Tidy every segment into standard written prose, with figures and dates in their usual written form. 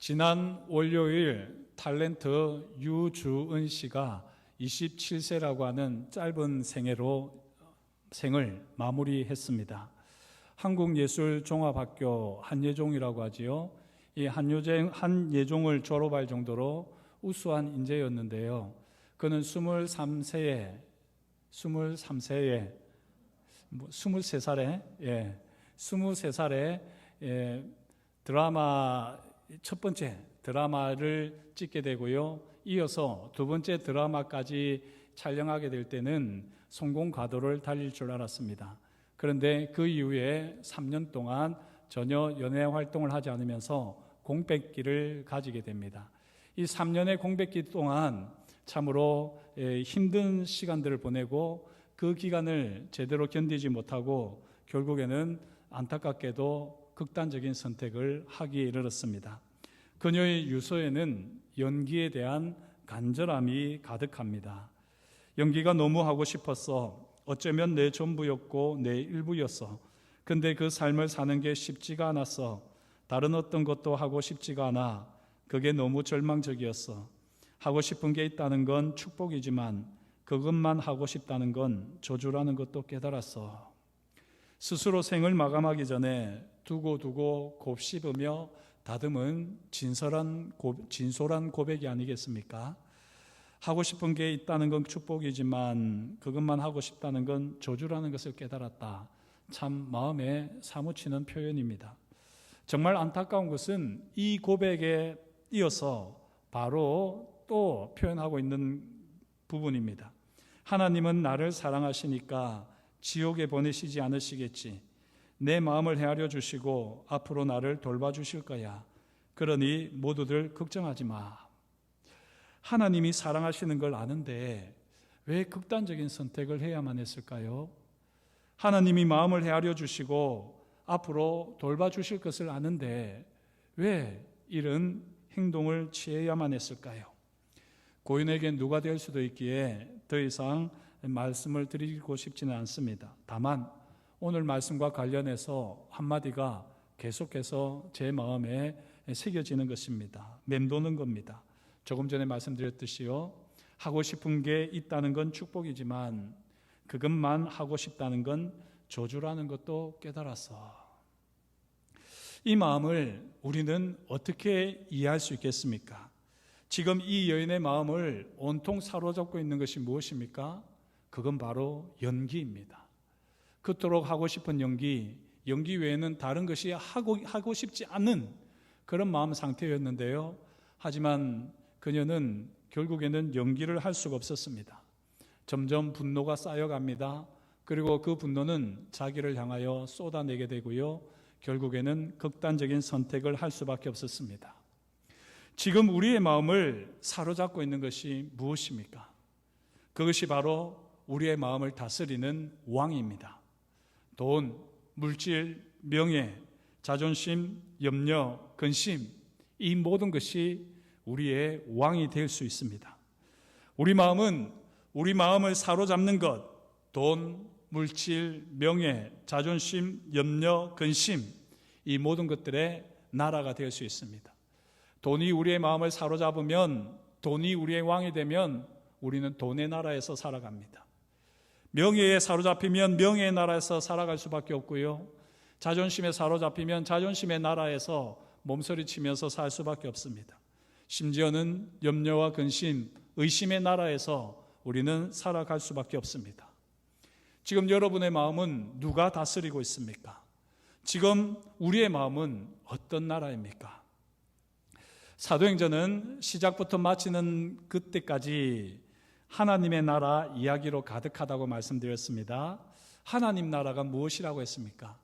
지난 월요일 탤런트 유주은 씨가 27세라고 하는 짧은 생을 마무리했습니다. 한국예술종합학교 한예종이라고 하지요. 이 한예종을 졸업할 정도로 우수한 인재였는데요. 그는 23세에 23살에 드라마 첫 번째 드라마를 찍게 되고요. 이어서 두 번째 드라마까지 촬영하게 될 때는 성공 가도를 달릴 줄 알았습니다. 그런데 그 이후에 3년 동안 전혀 연예 활동을 하지 않으면서 공백기를 가지게 됩니다. 이 3년의 공백기 동안 참으로 힘든 시간들을 보내고 그 기간을 제대로 견디지 못하고 결국에는 안타깝게도 극단적인 선택을 하기에 이르렀습니다. 그녀의 유서에는 연기에 대한 간절함이 가득합니다. 연기가 너무 하고 싶었어. 어쩌면 내 전부였고 내 일부였어. 근데 그 삶을 사는 게 쉽지가 않았어. 다른 어떤 것도 하고 싶지가 않아. 그게 너무 절망적이었어. 하고 싶은 게 있다는 건 축복이지만 그것만 하고 싶다는 건 저주라는 것도 깨달았어. 스스로 생을 마감하기 전에 두고두고 곱씹으며 다듬은 진솔한 고백이 아니겠습니까? 하고 싶은 게 있다는 건 축복이지만 그것만 하고 싶다는 건 저주라는 것을 깨달았다. 참 마음에 사무치는 표현입니다. 정말 안타까운 것은 이 고백에 이어서 바로 또 표현하고 있는 부분입니다. 하나님은 나를 사랑하시니까 지옥에 보내시지 않으시겠지. 내 마음을 헤아려 주시고 앞으로 나를 돌봐주실 거야. 그러니 모두들 걱정하지 마. 하나님이 사랑하시는 걸 아는데 왜 극단적인 선택을 해야만 했을까요? 하나님이 마음을 헤아려 주시고 앞으로 돌봐주실 것을 아는데 왜 이런 행동을 취해야만 했을까요? 고인에게 누가 될 수도 있기에 더 이상 말씀을 드리고 싶지는 않습니다. 다만 오늘 말씀과 관련해서 한마디가 계속해서 제 마음에 새겨지는 것입니다. 맴도는 겁니다. 조금 전에 말씀드렸듯이요. 하고 싶은 게 있다는 건 축복이지만 그것만 하고 싶다는 건 저주라는 것도 깨달았어. 이 마음을 우리는 어떻게 이해할 수 있겠습니까? 지금 이 여인의 마음을 온통 사로잡고 있는 것이 무엇입니까? 그건 바로 연기입니다. 그토록 하고 싶은 연기 외에는 다른 것이 하고 싶지 않은 그런 마음 상태였는데요. 하지만 그녀는 결국에는 연기를 할 수가 없었습니다. 점점 분노가 쌓여갑니다. 그리고 그 분노는 자기를 향하여 쏟아내게 되고요. 결국에는 극단적인 선택을 할 수밖에 없었습니다. 지금 우리의 마음을 사로잡고 있는 것이 무엇입니까? 그것이 바로 우리의 마음을 다스리는 왕입니다. 돈, 물질, 명예, 자존심, 염려, 근심, 이 모든 것이 우리의 왕이 될 수 있습니다. 우리 마음을 사로잡는 것, 돈, 물질, 명예, 자존심, 염려, 근심, 이 모든 것들의 나라가 될 수 있습니다. 돈이 우리의 마음을 사로잡으면, 돈이 우리의 왕이 되면 우리는 돈의 나라에서 살아갑니다. 명예에 사로잡히면 명예의 나라에서 살아갈 수밖에 없고요. 자존심에 사로잡히면 자존심의 나라에서 몸서리치면서 살 수밖에 없습니다. 심지어는 염려와 근심, 의심의 나라에서 우리는 살아갈 수밖에 없습니다. 지금 여러분의 마음은 누가 다스리고 있습니까? 지금 우리의 마음은 어떤 나라입니까? 사도행전은 시작부터 마치는 그때까지 하나님의 나라 이야기로 가득하다고 말씀드렸습니다. 하나님 나라가 무엇이라고 했습니까?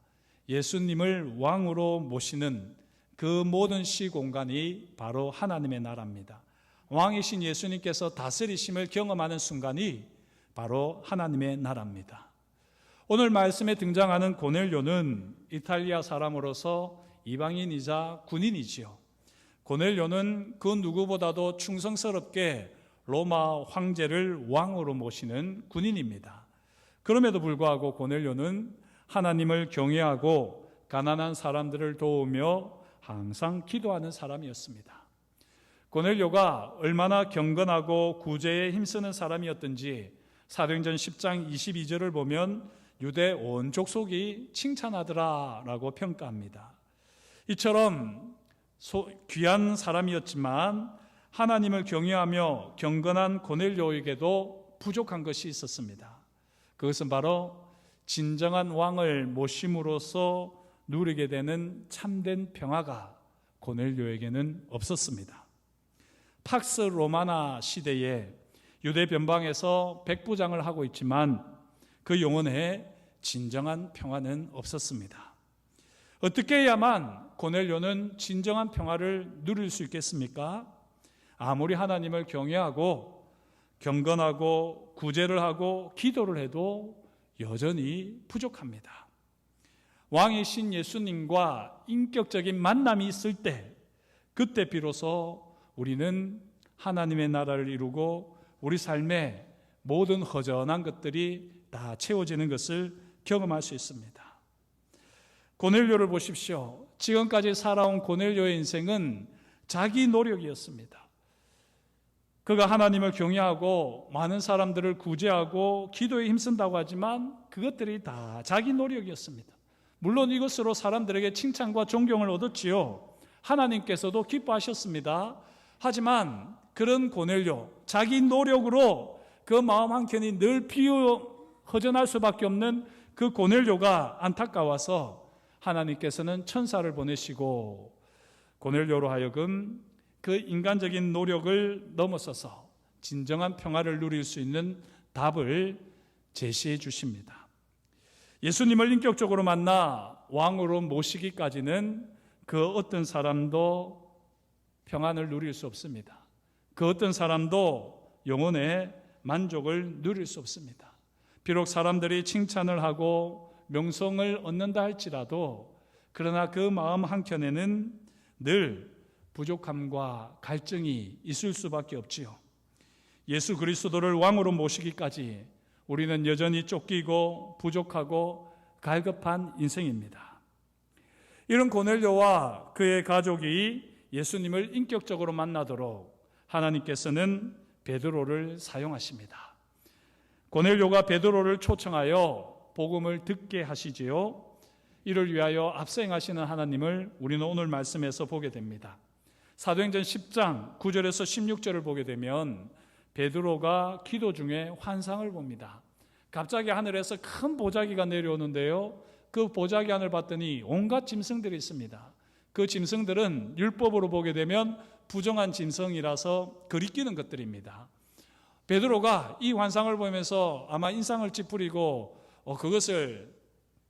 예수님을 왕으로 모시는 그 모든 시공간이 바로 하나님의 나라입니다. 왕이신 예수님께서 다스리심을 경험하는 순간이 바로 하나님의 나라입니다. 오늘 말씀에 등장하는 고넬료는 이탈리아 사람으로서 이방인이자 군인이지요. 고넬료는 그 누구보다도 충성스럽게 로마 황제를 왕으로 모시는 군인입니다. 그럼에도 불구하고 고넬료는 하나님을 경외하고 가난한 사람들을 도우며 항상 기도하는 사람이었습니다. 고넬료가 얼마나 경건하고 구제에 힘쓰는 사람이었던지 사도행전 10장 22절을 보면 유대 온 족속이 칭찬하더라라고 평가합니다. 이처럼 귀한 사람이었지만 하나님을 경외하며 경건한 고넬료에게도 부족한 것이 있었습니다. 그것은 바로 진정한 왕을 모심으로써 누리게 되는 참된 평화가 고넬료에게는 없었습니다. 팍스 로마나 시대에 유대 변방에서 백부장을 하고 있지만 그 영혼에 진정한 평화는 없었습니다. 어떻게 해야만 고넬료는 진정한 평화를 누릴 수 있겠습니까? 아무리 하나님을 경외하고 경건하고 구제를 하고 기도를 해도 여전히 부족합니다. 왕이신 예수님과 인격적인 만남이 있을 때, 그때 비로소 우리는 하나님의 나라를 이루고 우리 삶의 모든 허전한 것들이 다 채워지는 것을 경험할 수 있습니다. 고넬료를 보십시오. 지금까지 살아온 고넬료의 인생은 자기 노력이었습니다. 그가 하나님을 경외하고 많은 사람들을 구제하고 기도에 힘쓴다고 하지만 그것들이 다 자기 노력이었습니다. 물론 이것으로 사람들에게 칭찬과 존경을 얻었지요. 하나님께서도 기뻐하셨습니다. 하지만 그런 고넬료, 자기 노력으로 그 마음 한켠이 늘 허전할 수밖에 없는 그 고넬료가 안타까워서 하나님께서는 천사를 보내시고 고넬료로 하여금 그 인간적인 노력을 넘어서서 진정한 평화를 누릴 수 있는 답을 제시해 주십니다. 예수님을 인격적으로 만나 왕으로 모시기까지는 그 어떤 사람도 평안을 누릴 수 없습니다. 그 어떤 사람도 영혼의 만족을 누릴 수 없습니다. 비록 사람들이 칭찬을 하고 명성을 얻는다 할지라도 그러나 그 마음 한켠에는 늘 부족함과 갈증이 있을 수밖에 없지요. 예수 그리스도를 왕으로 모시기까지 우리는 여전히 쫓기고 부족하고 갈급한 인생입니다. 이런 고넬료와 그의 가족이 예수님을 인격적으로 만나도록 하나님께서는 베드로를 사용하십니다. 고넬료가 베드로를 초청하여 복음을 듣게 하시지요. 이를 위하여 앞서 행하시는 하나님을 우리는 오늘 말씀에서 보게 됩니다. 사도행전 10장 9절에서 16절을 보게 되면 베드로가 기도 중에 환상을 봅니다. 갑자기 하늘에서 큰 보자기가 내려오는데요, 그 보자기 하늘 봤더니 온갖 짐승들이 있습니다. 그 짐승들은 율법으로 보게 되면 부정한 짐승이라서 거리끼는 것들입니다. 베드로가 이 환상을 보면서 아마 인상을 찌푸리고 그것을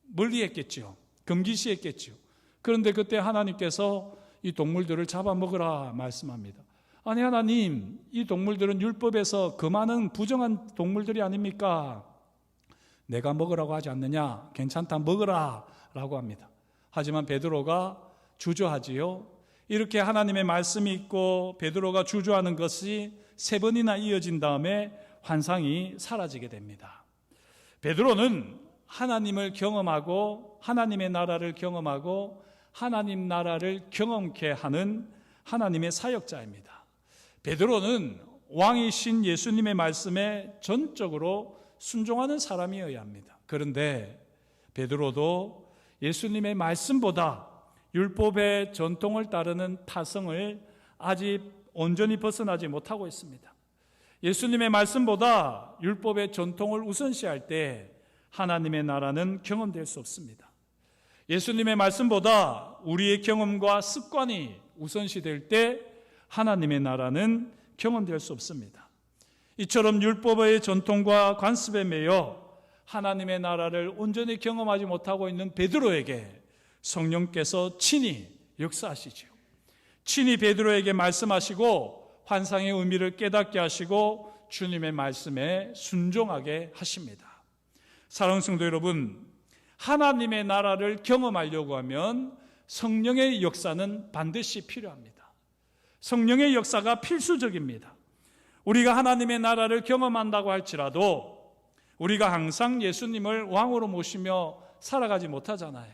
멀리했겠죠. 금기시했겠죠. 그런데 그때 하나님께서 이 동물들을 잡아먹으라 말씀합니다. 아니 하나님, 이 동물들은 율법에서 그 많은 부정한 동물들이 아닙니까? 내가 먹으라고 하지 않느냐? 괜찮다, 먹으라 라고 합니다. 하지만 베드로가 주저하지요. 이렇게 하나님의 말씀이 있고 베드로가 주저하는 것이 3번이나 이어진 다음에 환상이 사라지게 됩니다. 베드로는 하나님을 경험하고 하나님의 나라를 경험하고 하나님 나라를 경험케 하는 하나님의 사역자입니다. 베드로는 왕이신 예수님의 말씀에 전적으로 순종하는 사람이어야 합니다. 그런데 베드로도 예수님의 말씀보다 율법의 전통을 따르는 타성을 아직 온전히 벗어나지 못하고 있습니다. 예수님의 말씀보다 율법의 전통을 우선시할 때 하나님의 나라는 경험될 수 없습니다. 예수님의 말씀보다 우리의 경험과 습관이 우선시될 때 하나님의 나라는 경험될 수 없습니다. 이처럼 율법의 전통과 관습에 매여 하나님의 나라를 온전히 경험하지 못하고 있는 베드로에게 성령께서 친히 역사하시죠. 친히 베드로에게 말씀하시고 환상의 의미를 깨닫게 하시고 주님의 말씀에 순종하게 하십니다. 사랑하는 성도 여러분, 하나님의 나라를 경험하려고 하면 성령의 역사는 반드시 필요합니다. 성령의 역사가 필수적입니다. 우리가 하나님의 나라를 경험한다고 할지라도 우리가 항상 예수님을 왕으로 모시며 살아가지 못하잖아요.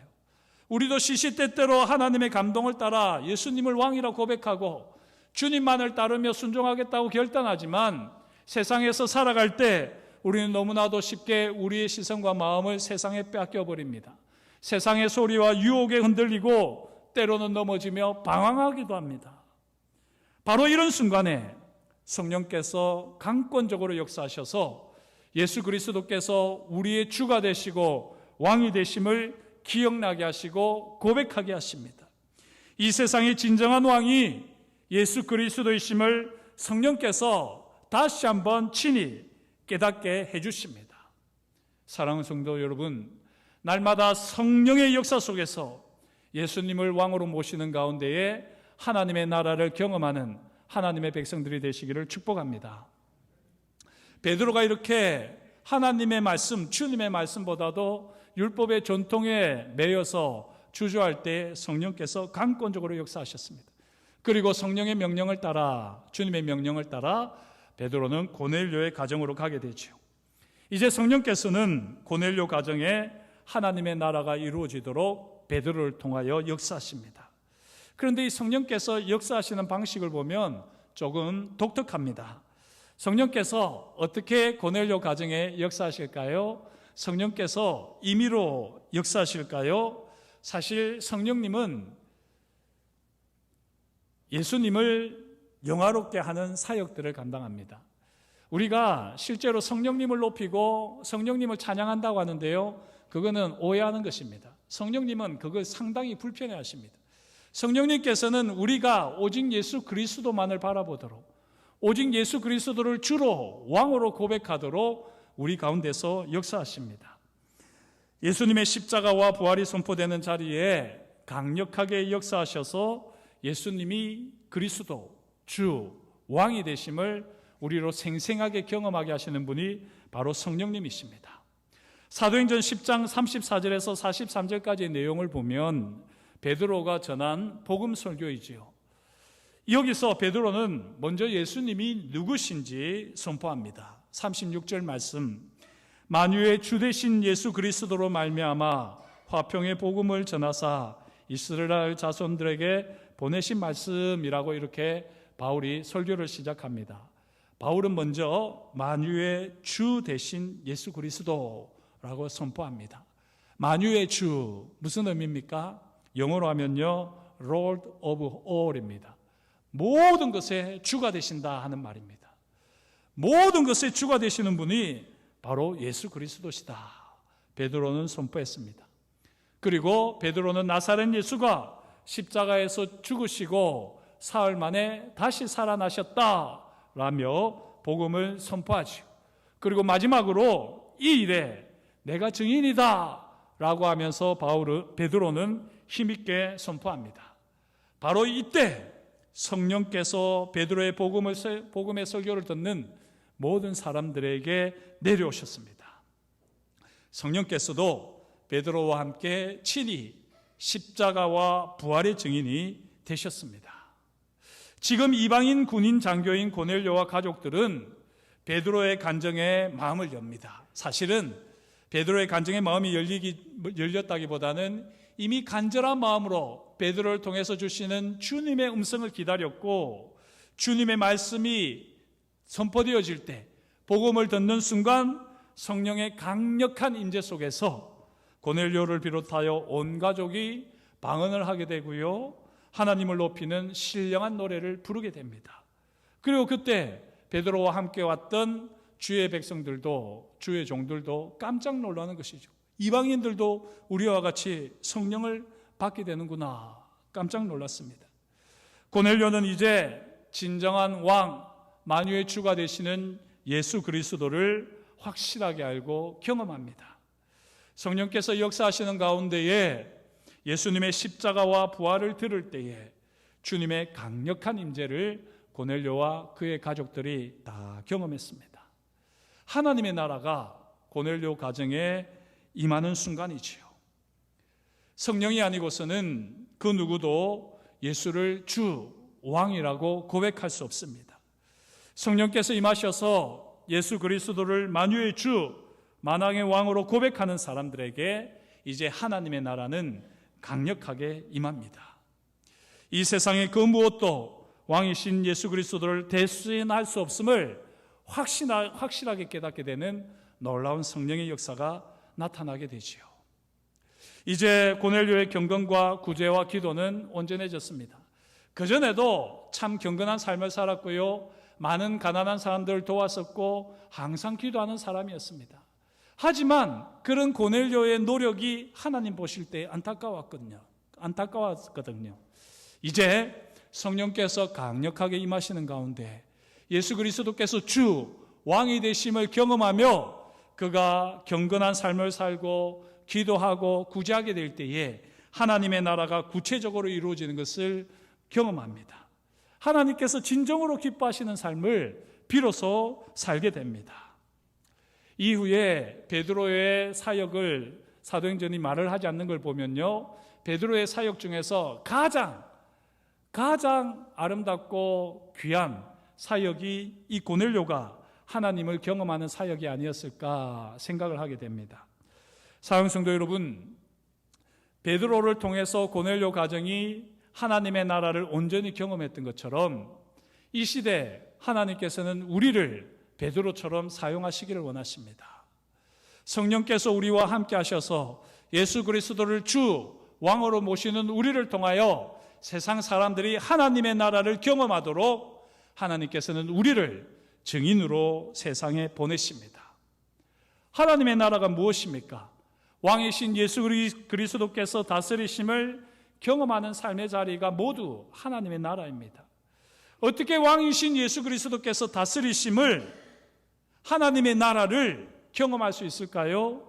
우리도 시시때때로 하나님의 감동을 따라 예수님을 왕이라 고백하고 주님만을 따르며 순종하겠다고 결단하지만 세상에서 살아갈 때 우리는 너무나도 쉽게 우리의 시선과 마음을 세상에 뺏겨버립니다. 세상의 소리와 유혹에 흔들리고 때로는 넘어지며 방황하기도 합니다. 바로 이런 순간에 성령께서 강권적으로 역사하셔서 예수 그리스도께서 우리의 주가 되시고 왕이 되심을 기억나게 하시고 고백하게 하십니다. 이 세상의 진정한 왕이 예수 그리스도이심을 성령께서 다시 한번 친히 깨닫게 해주십니다. 사랑하는 성도 여러분, 날마다 성령의 역사 속에서 예수님을 왕으로 모시는 가운데에 하나님의 나라를 경험하는 하나님의 백성들이 되시기를 축복합니다. 베드로가 이렇게 하나님의 말씀, 주님의 말씀보다도 율법의 전통에 매여서 주저할 때 성령께서 강권적으로 역사하셨습니다. 그리고 성령의 명령을 따라, 주님의 명령을 따라 베드로는 고넬료의 가정으로 가게 되죠. 이제 성령께서는 고넬료 가정에 하나님의 나라가 이루어지도록 베드로를 통하여 역사하십니다. 그런데 이 성령께서 역사하시는 방식을 보면 조금 독특합니다. 성령께서 어떻게 고넬료 가정에 역사하실까요? 성령께서 임의로 역사하실까요? 사실 성령님은 예수님을 영화롭게 하는 사역들을 감당합니다. 우리가 실제로 성령님을 높이고 성령님을 찬양한다고 하는데요, 그거는 오해하는 것입니다. 성령님은 그걸 상당히 불편해 하십니다. 성령님께서는 우리가 오직 예수 그리스도만을 바라보도록, 오직 예수 그리스도를 주로 왕으로 고백하도록 우리 가운데서 역사하십니다. 예수님의 십자가와 부활이 선포되는 자리에 강력하게 역사하셔서 예수님이 그리스도, 주, 왕이 되심을 우리로 생생하게 경험하게 하시는 분이 바로 성령님이십니다. 사도행전 10장 34절에서 43절까지의 내용을 보면 베드로가 전한 복음 설교이지요. 여기서 베드로는 먼저 예수님이 누구신지 선포합니다. 36절 말씀, 만유의 주 되신 예수 그리스도로 말미암아 화평의 복음을 전하사 이스라엘 자손들에게 보내신 말씀이라고 이렇게 바울이 설교를 시작합니다. 바울은 먼저 만유의 주 되신 예수 그리스도라고 선포합니다. 만유의 주, 무슨 의미입니까? 영어로 하면요, Lord of all입니다. 모든 것의 주가 되신다 하는 말입니다. 모든 것의 주가 되시는 분이 바로 예수 그리스도시다, 베드로는 선포했습니다. 그리고 베드로는 나사렛 예수가 십자가에서 죽으시고 사흘 만에 다시 살아나셨다라며 복음을 선포하죠. 그리고 마지막으로 이 일에 내가 증인이다 라고 하면서 베드로는 힘있게 선포합니다. 바로 이때 성령께서 베드로의 복음의 설교를 듣는 모든 사람들에게 내려오셨습니다. 성령께서도 베드로와 함께 친히 십자가와 부활의 증인이 되셨습니다. 지금 이방인 군인 장교인 고넬료와 가족들은 베드로의 간정에 마음을 엽니다. 사실은 베드로의 간정에 마음이 열렸다기보다는 이미 간절한 마음으로 베드로를 통해서 주시는 주님의 음성을 기다렸고, 주님의 말씀이 선포되어질 때 복음을 듣는 순간 성령의 강력한 임재 속에서 고넬료를 비롯하여 온 가족이 방언을 하게 되고요, 하나님을 높이는 신령한 노래를 부르게 됩니다. 그리고 그때 베드로와 함께 왔던 주의 백성들도, 주의 종들도 깜짝 놀라는 것이죠. 이방인들도 우리와 같이 성령을 받게 되는구나, 깜짝 놀랐습니다. 고넬료는 이제 진정한 왕, 만유의 주가 되시는 예수 그리스도를 확실하게 알고 경험합니다. 성령께서 역사하시는 가운데에 예수님의 십자가와 부활을 들을 때에 주님의 강력한 임재를 고넬료와 그의 가족들이 다 경험했습니다. 하나님의 나라가 고넬료 가정에 임하는 순간이지요. 성령이 아니고서는 그 누구도 예수를 주, 왕이라고 고백할 수 없습니다. 성령께서 임하셔서 예수 그리스도를 만유의 주, 만왕의 왕으로 고백하는 사람들에게 이제 하나님의 나라는 강력하게 임합니다. 이 세상의 그 무엇도 왕이신 예수 그리스도를 대신할 수 없음을 확실하게 깨닫게 되는 놀라운 성령의 역사가 나타나게 되지요. 이제 고넬료의 경건과 구제와 기도는 온전해졌습니다. 그전에도 참 경건한 삶을 살았고요, 많은 가난한 사람들을 도왔었고 항상 기도하는 사람이었습니다. 하지만 그런 고넬료의 노력이 하나님 보실 때 안타까웠거든요. 이제 성령께서 강력하게 임하시는 가운데 예수 그리스도께서 주 왕이 되심을 경험하며 그가 경건한 삶을 살고 기도하고 구제하게 될 때에 하나님의 나라가 구체적으로 이루어지는 것을 경험합니다. 하나님께서 진정으로 기뻐하시는 삶을 비로소 살게 됩니다. 이후에 베드로의 사역을 사도행전이 말을 하지 않는 걸 보면요, 베드로의 사역 중에서 가장 아름답고 귀한 사역이 이 고넬료가 하나님을 경험하는 사역이 아니었을까 생각을 하게 됩니다. 사랑하는 성도 여러분, 베드로를 통해서 고넬료 가정이 하나님의 나라를 온전히 경험했던 것처럼 이 시대 하나님께서는 우리를 베드로처럼 사용하시기를 원하십니다. 성령께서 우리와 함께 하셔서 예수 그리스도를 주 왕으로 모시는 우리를 통하여 세상 사람들이 하나님의 나라를 경험하도록 하나님께서는 우리를 증인으로 세상에 보내십니다. 하나님의 나라가 무엇입니까? 왕이신 예수 그리스도께서 다스리심을 경험하는 삶의 자리가 모두 하나님의 나라입니다. 어떻게 왕이신 예수 그리스도께서 다스리심을, 하나님의 나라를 경험할 수 있을까요?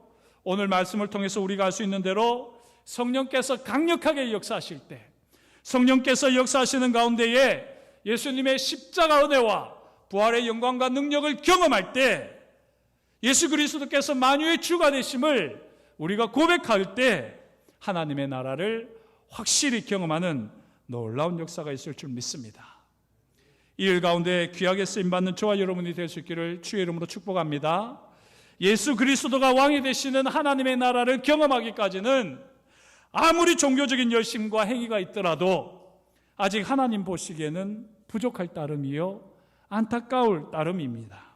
오늘 말씀을 통해서 우리가 알 수 있는 대로 성령께서 강력하게 역사하실 때, 성령께서 역사하시는 가운데에 예수님의 십자가 은혜와 부활의 영광과 능력을 경험할 때, 예수 그리스도께서 만유의 주가 되심을 우리가 고백할 때 하나님의 나라를 확실히 경험하는 놀라운 역사가 있을 줄 믿습니다. 이 일 가운데 귀하게 쓰임받는 저와 여러분이 될 수 있기를 주의 이름으로 축복합니다. 예수 그리스도가 왕이 되시는 하나님의 나라를 경험하기까지는 아무리 종교적인 열심과 행위가 있더라도 아직 하나님 보시기에는 부족할 따름이요, 안타까울 따름입니다.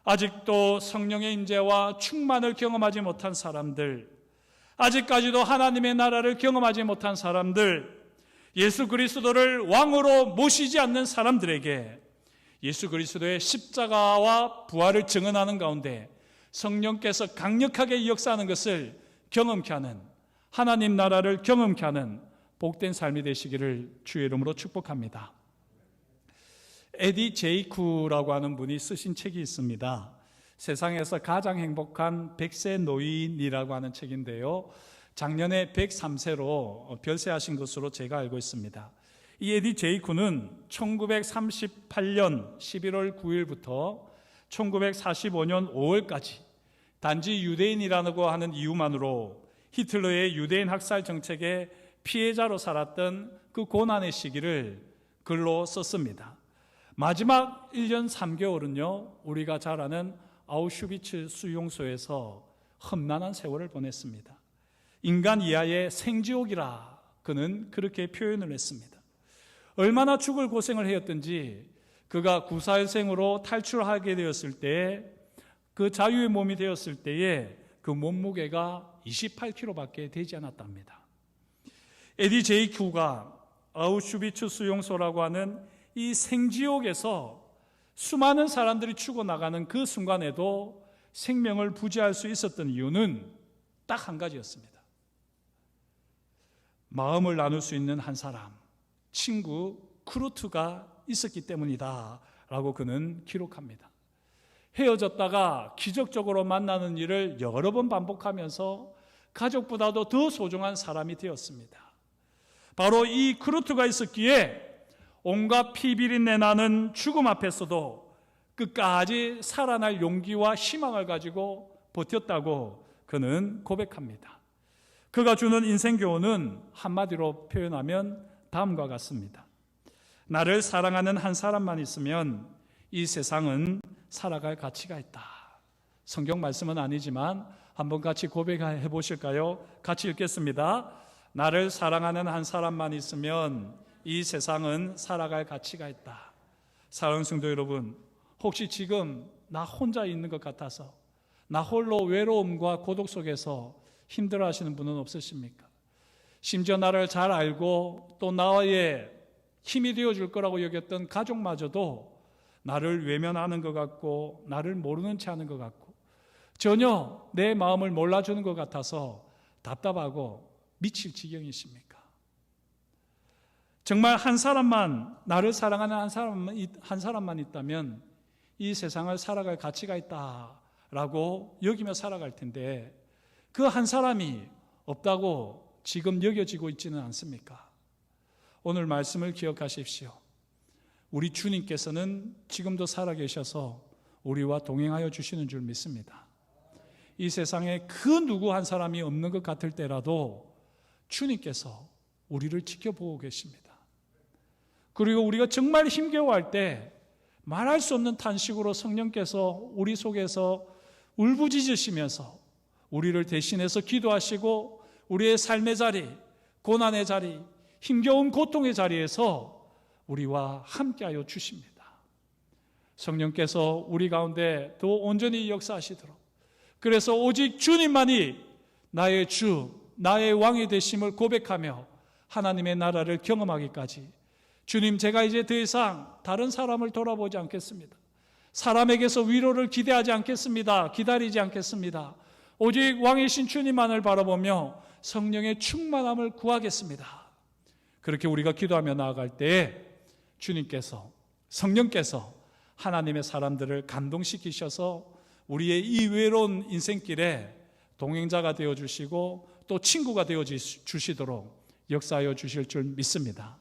아직도 성령의 임재와 충만을 경험하지 못한 사람들, 아직까지도 하나님의 나라를 경험하지 못한 사람들, 예수 그리스도를 왕으로 모시지 않는 사람들에게 예수 그리스도의 십자가와 부활을 증언하는 가운데 성령께서 강력하게 역사하는 것을 경험케 하는, 하나님 나라를 경험케 하는 복된 삶이 되시기를 주의 이름으로 축복합니다. 에디 제이쿠라고 하는 분이 쓰신 책이 있습니다. 세상에서 가장 행복한 100세 노인이라고 하는 책인데요, 작년에 103세로 별세하신 것으로 제가 알고 있습니다. 이 에디 제이쿠는 1938년 11월 9일부터 1945년 5월까지 단지 유대인이라고 하는 이유만으로 히틀러의 유대인 학살 정책의 피해자로 살았던 그 고난의 시기를 글로 썼습니다. 마지막 1년 3개월은요, 우리가 잘 아는 아우슈비츠 수용소에서 험난한 세월을 보냈습니다. 인간 이하의 생지옥이라 그는 그렇게 표현을 했습니다. 얼마나 죽을 고생을 하였든지 그가 구사일생으로 탈출하게 되었을 때에, 그 자유의 몸이 되었을 때에 그 몸무게가 28kg밖에 되지 않았답니다. 에디 제이큐가 아우슈비츠 수용소라고 하는 이 생지옥에서 수많은 사람들이 죽어나가는 그 순간에도 생명을 부지할 수 있었던 이유는 딱 한 가지였습니다. 마음을 나눌 수 있는 한 사람, 친구 크루트가 있었기 때문이다 라고 그는 기록합니다. 헤어졌다가 기적적으로 만나는 일을 여러 번 반복하면서 가족보다도 더 소중한 사람이 되었습니다. 바로 이 크루트가 있었기에 온갖 피비린내 나는 죽음 앞에서도 끝까지 살아날 용기와 희망을 가지고 버텼다고 그는 고백합니다. 그가 주는 인생 교훈은 한마디로 표현하면 다음과 같습니다. 나를 사랑하는 한 사람만 있으면 이 세상은 살아갈 가치가 있다. 성경 말씀은 아니지만 한번 같이 고백해 보실까요? 같이 읽겠습니다. 나를 사랑하는 한 사람만 있으면 이 세상은 살아갈 가치가 있다. 사랑하는 성도 여러분, 혹시 지금 나 혼자 있는 것 같아서 나 홀로 외로움과 고독 속에서 힘들어하시는 분은 없으십니까? 심지어 나를 잘 알고 또 나의 힘이 되어줄 거라고 여겼던 가족마저도 나를 외면하는 것 같고 나를 모르는 채 하는 것 같고 전혀 내 마음을 몰라주는 것 같아서 답답하고 미칠 지경이십니까? 정말 한 사람만, 나를 사랑하는 한 사람만 있다면 이 세상을 살아갈 가치가 있다라고 여기며 살아갈 텐데 그 한 사람이 없다고 지금 여겨지고 있지는 않습니까? 오늘 말씀을 기억하십시오. 우리 주님께서는 지금도 살아계셔서 우리와 동행하여 주시는 줄 믿습니다. 이 세상에 그 누구 한 사람이 없는 것 같을 때라도 주님께서 우리를 지켜보고 계십니다. 그리고 우리가 정말 힘겨워할 때 말할 수 없는 탄식으로 성령께서 우리 속에서 울부짖으시면서 우리를 대신해서 기도하시고 우리의 삶의 자리, 고난의 자리, 힘겨운 고통의 자리에서 우리와 함께하여 주십니다. 성령께서 우리 가운데 더 온전히 역사하시도록, 그래서 오직 주님만이 나의 주, 나의 왕이 되심을 고백하며 하나님의 나라를 경험하기까지 주님, 제가 이제 더 이상 다른 사람을 돌아보지 않겠습니다. 사람에게서 위로를 기대하지 않겠습니다. 기다리지 않겠습니다. 오직 왕이신 주님만을 바라보며 성령의 충만함을 구하겠습니다. 그렇게 우리가 기도하며 나아갈 때에 주님께서, 성령께서 하나님의 사람들을 감동시키셔서 우리의 이 외로운 인생길에 동행자가 되어주시고 또 친구가 되어주시도록 역사하여 주실 줄 믿습니다.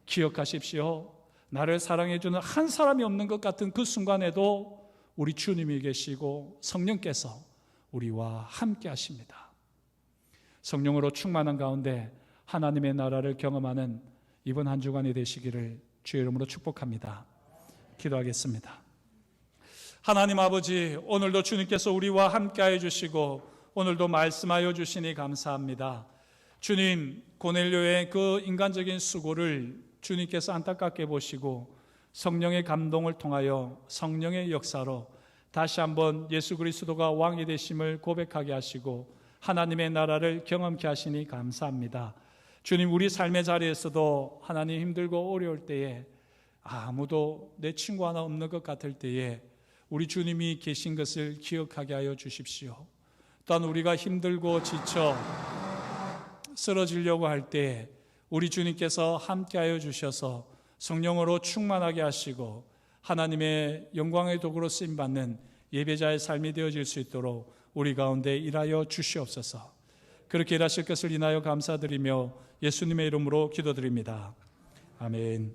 기억하십시오. 나를 사랑해주는 한 사람이 없는 것 같은 그 순간에도 우리 주님이 계시고 성령께서 우리와 함께 하십니다. 성령으로 충만한 가운데 하나님의 나라를 경험하는 이번 한 주간이 되시기를 주의 이름으로 축복합니다. 기도하겠습니다. 하나님 아버지, 오늘도 주님께서 우리와 함께하여 주시고 오늘도 말씀하여 주시니 감사합니다. 주님, 고넬료의 그 인간적인 수고를 주님께서 안타깝게 보시고 성령의 감동을 통하여 성령의 역사로 다시 한번 예수 그리스도가 왕이 되심을 고백하게 하시고 하나님의 나라를 경험케 하시니 감사합니다. 주님, 우리 삶의 자리에서도 하나님 힘들고 어려울 때에 아무도 내 친구 하나 없는 것 같을 때에 우리 주님이 계신 것을 기억하게 하여 주십시오. 또한 우리가 힘들고 지쳐 쓰러지려고 할 때에 우리 주님께서 함께하여 주셔서 성령으로 충만하게 하시고 하나님의 영광의 도구로 쓰임받는 예배자의 삶이 되어질 수 있도록 우리 가운데 일하여 주시옵소서. 그렇게 일하실 것을 인하여 감사드리며 예수님의 이름으로 기도드립니다. 아멘.